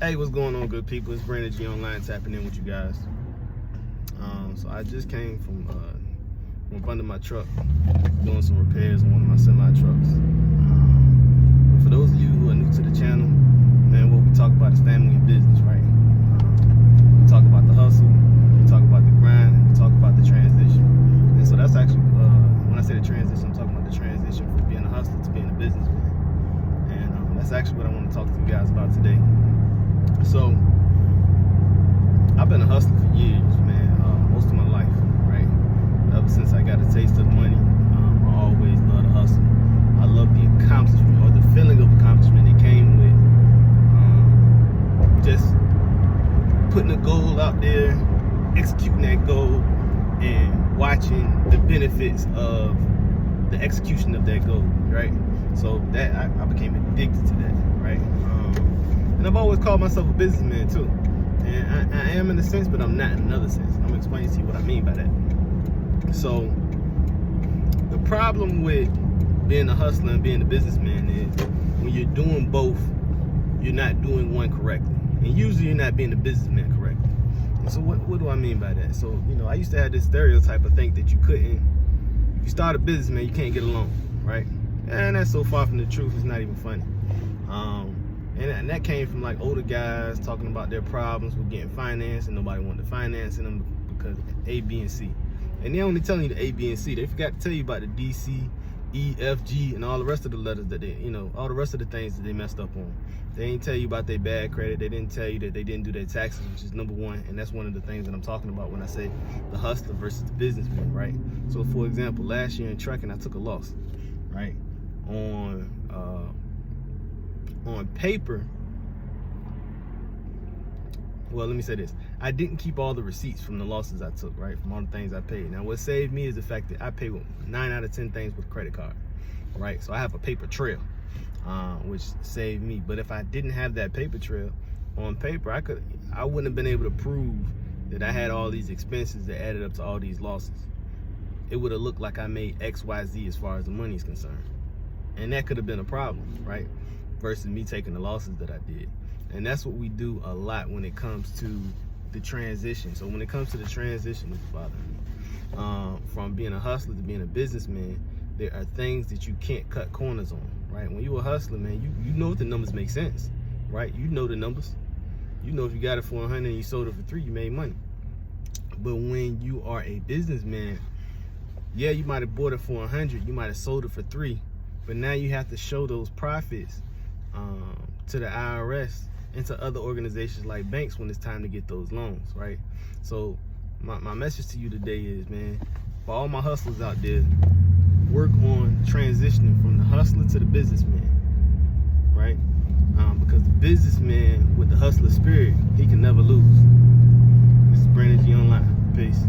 Hey, what's going on, good people? It's Brandon G Online tapping in with you guys. So I just came from under my truck doing some repairs on one of my semi trucks. But for those of you who are new to the channel, man, what we talk about is family and business, right? We talk about the hustle, we talk about the grind, and we talk about the transition. And so that's actually when I say the transition, I'm talking about the transition from being a hustler to being a businessman. And that's actually what I want to talk to you guys about today. So, I've been a hustler for years, man, most of my life, right? Ever since I got a taste of money, I always loved to hustle. I love the accomplishment, or the feeling of accomplishment that came with just putting a goal out there, executing that goal, and watching the benefits of the execution of that goal, right? So that I became addicted to that, right? And I've always called myself a businessman too. And I am in a sense, but I'm not in another sense. I'm gonna explain to you what I mean by that. So the problem with being a hustler and being a businessman is when you're doing both, you're not doing one correctly. And usually you're not being a businessman correctly. And so what do I mean by that? So, you know, I used to have this stereotype of think that you couldn't, if you start a businessman, you can't get along, right? And that's so far from the truth, it's not even funny. And that came from like older guys talking about their problems with getting financed and nobody wanted to finance them because A, B, and C. And they're only telling you the A, B, and C. They forgot to tell you about the D, C, E, F, G, and all the rest of the letters that they, you know, all the rest of the things that they messed up on. They didn't tell you about their bad credit. They didn't tell you that they didn't do their taxes, which is number one. And that's one of the things that I'm talking about when I say the hustler versus the businessman, right? So for example, last year in trucking, I took a loss, right? On paper, well, let me say this. I didn't keep all the receipts from the losses I took, right? From all the things I paid. Now, what saved me is the fact that I pay 9 out of 10 things with a credit card, right? So I have a paper trail, which saved me. But if I didn't have that paper trail on paper, I wouldn't have been able to prove that I had all these expenses that added up to all these losses. It would have looked like I made X, Y, Z as far as the money is concerned. And that could have been a problem, right? Versus me taking the losses that I did. And that's what we do a lot when it comes to the transition. So when it comes to the transition, it's bothering me. From being a hustler to being a businessman, there are things that you can't cut corners on, right? When you're a hustler, man, you know the numbers make sense, right? You know the numbers. You know if you got it for 100 and you sold it for 3, you made money. But when you are a businessman, yeah, you might have bought it for 100, you might have sold it for 3, but now you have to show those profits to the IRS and to other organizations like banks when it's time to get those loans, right? So my message to you today is, man, for all my hustlers out there, work on transitioning from the hustler to the businessman, right? Because the businessman with the hustler spirit, he can never lose. This is Brandon G Online. Peace.